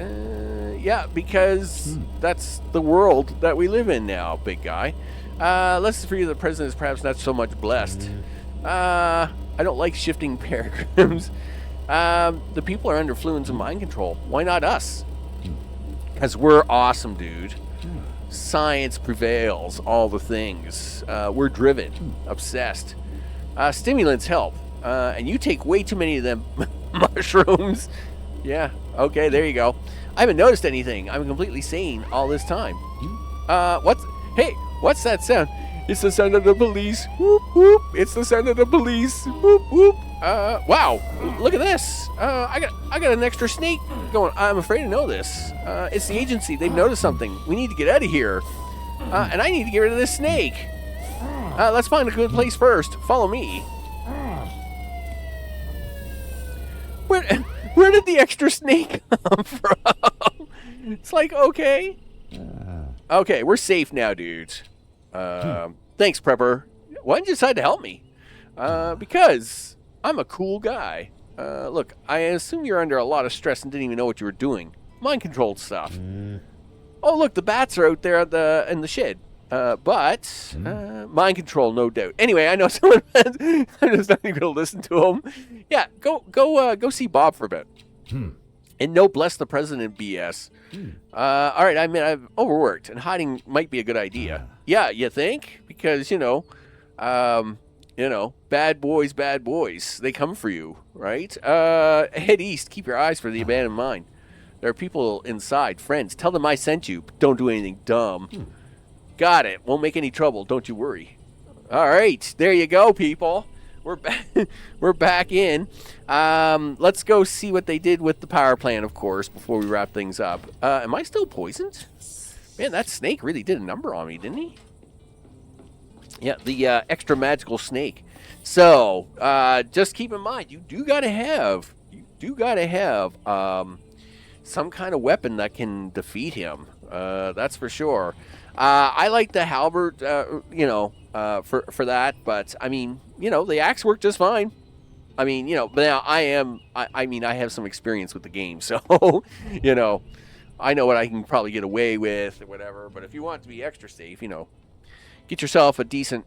Yeah, because that's the world that we live in now, big guy. Less for you, the president is perhaps not so much blessed. I don't like shifting paradigms. The people are under fluence of mind control. Why not us? Because we're awesome, dude. Science prevails, all the things. We're driven, obsessed. Stimulants help. And you take way too many of them mushrooms. Yeah, okay, there you go. I haven't noticed anything. I'm completely sane all this time. What's that sound? It's the sound of the police. Whoop, whoop. It's the sound of the police. Whoop, whoop. Wow, look at this. I got an extra snake going. I'm afraid to know this. It's the agency. They've noticed something. We need to get out of here. And I need to get rid of this snake. Let's find a good place first. Follow me. Where did the extra snake come from? It's like, okay. Okay, we're safe now, dudes. Thanks, Prepper. Why didn't you decide to help me? Because I'm a cool guy. Look, I assume you're under a lot of stress and didn't even know what you were doing. Mind-controlled stuff. Oh, look, the bats are out there in the shed. But mind control, no doubt. Anyway, I know someone. I'm just not even gonna listen to him. Yeah, go see Bob for a bit. And no, bless the president BS. All right, I mean, I've overworked, and hiding might be a good idea. Yeah, you think? Because bad boys, they come for you, right? Head east. Keep your eyes for the abandoned mine. There are people inside, friends. Tell them I sent you. But don't do anything dumb. Got it. Won't make any trouble. Don't you worry. All right. There you go, people. We're back. We're back in. Let's go see what they did with the power plant, of course, before we wrap things up. Am I still poisoned? Man, that snake really did a number on me, didn't he? Yeah, the extra magical snake. So, just keep in mind, you do gotta have some kind of weapon that can defeat him. That's for sure. I like the halberd, for that, but I mean, the axe worked just fine. I mean, but now I have some experience with the game, so, I know what I can probably get away with or whatever, but if you want to be extra safe, get yourself a decent,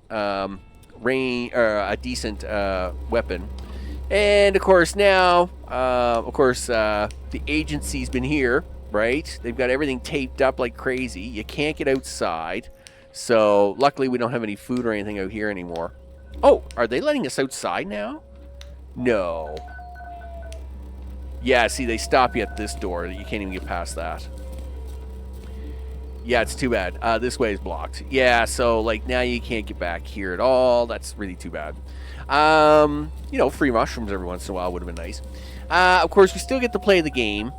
weapon. And of course now, the agency's been here. Right? They've got everything taped up like crazy. You can't get outside. So, luckily we don't have any food or anything out here anymore. Oh, are they letting us outside now? No. Yeah, see, they stop you at this door. You can't even get past that. Yeah, it's too bad. This way is blocked. Yeah, so, like, now you can't get back here at all. That's really too bad. You know, free mushrooms every once in a while would have been nice. Of course, we still get to play the game.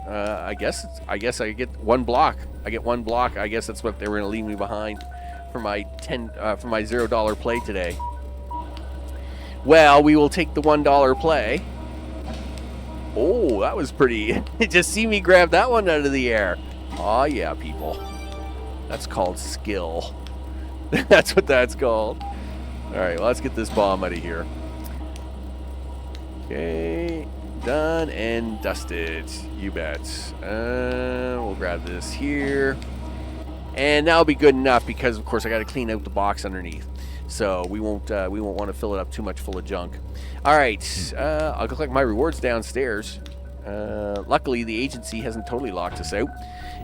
I guess I get one block. I get one block. I guess that's what they were going to leave me behind for my $0 play today. Well, we will take the $1 play. Oh, that was pretty. Just see me grab that one out of the air. Oh yeah, people. That's called skill. That's what that's called. All right, well, let's get this bomb out of here. Okay. Done and dusted. You bet. We'll grab this here. And that'll be good enough because, of course, I got to clean out the box underneath. So we won't want to fill it up too much full of junk. All right. I'll collect my rewards downstairs. Luckily, the agency hasn't totally locked us out.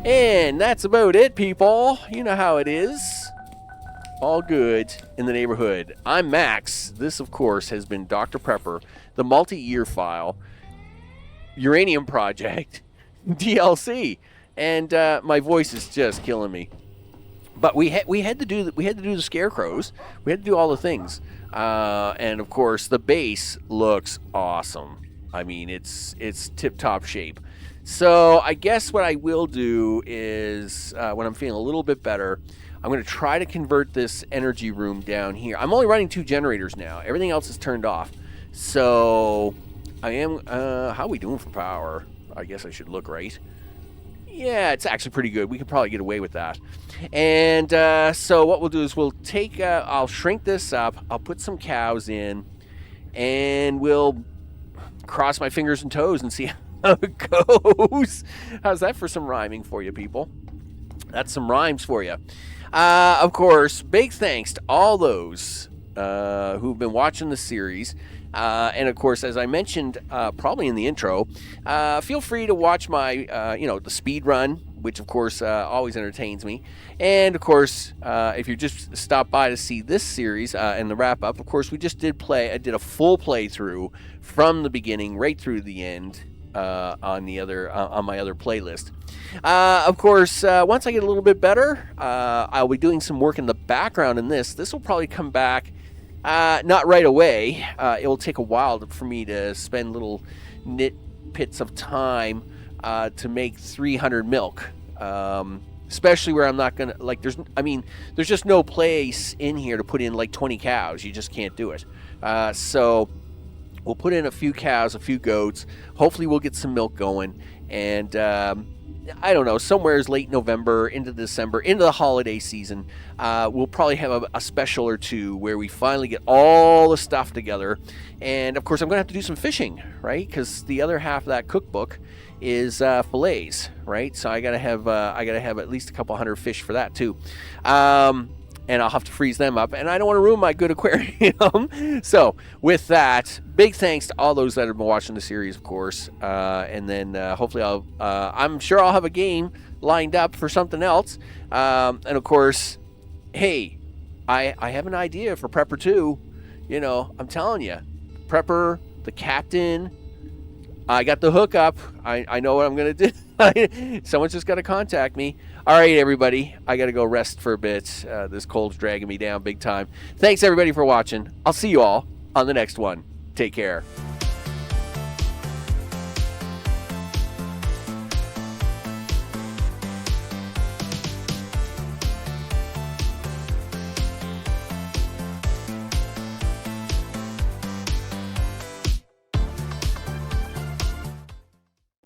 And that's about it, people. You know how it is. All good in the neighborhood. I'm Max. This, of course, has been Dr. Prepper, the multi-year file, Uranium Project, DLC, and my voice is just killing me. But we had to do the scarecrows. We had to do all the things, and of course the base looks awesome. I mean, it's tip-top shape. So I guess what I will do is when I'm feeling a little bit better, I'm going to try to convert this energy room down here. I'm only running 2 generators now. Everything else is turned off. So I am, how are we doing for power? I guess I should look right. Yeah, it's actually pretty good. We could probably get away with that. And so what we'll do is we'll take, I'll shrink this up. I'll put some cows in. And we'll cross my fingers and toes and see how it goes. How's that for some rhyming for you, people? That's some rhymes for you. Of course, big thanks to all those who've been watching the series. And of course, as I mentioned, probably in the intro, feel free to watch my, the speed run, which of course always entertains me. And of course, if you just stop by to see this series and the wrap up, of course, we just did a full playthrough from the beginning right through the end on my other playlist. Of course, once I get a little bit better, I'll be doing some work in the background in this. This will probably come back. Not right away. It will take a while for me to spend little nitpits of time to make 300 milk. Especially where I'm not gonna there's just no place in here to put in like 20 cows. You just can't do it. So we'll put in a few cows, a few goats. Hopefully we'll get some milk going. And I don't know, somewhere's late November into December, into the holiday season, we'll probably have a special or two where we finally get all the stuff together. And of course, I'm going to have to do some fishing, right? Because the other half of that cookbook is fillets, right? So I gotta have at least a couple hundred fish for that too. And I'll have to freeze them up, and I don't want to ruin my good aquarium. So with that, big thanks to all those that have been watching the series, of course. And then hopefully I'm sure I'll have a game lined up for something else. And of course, hey, I have an idea for Prepper 2. You know, I'm telling you, Prepper, the captain, I got the hookup. I know what I'm going to do. Someone's just got to contact me. All right, everybody. I got to go rest for a bit. This cold's dragging me down big time. Thanks, everybody, for watching. I'll see you all on the next one. Take care.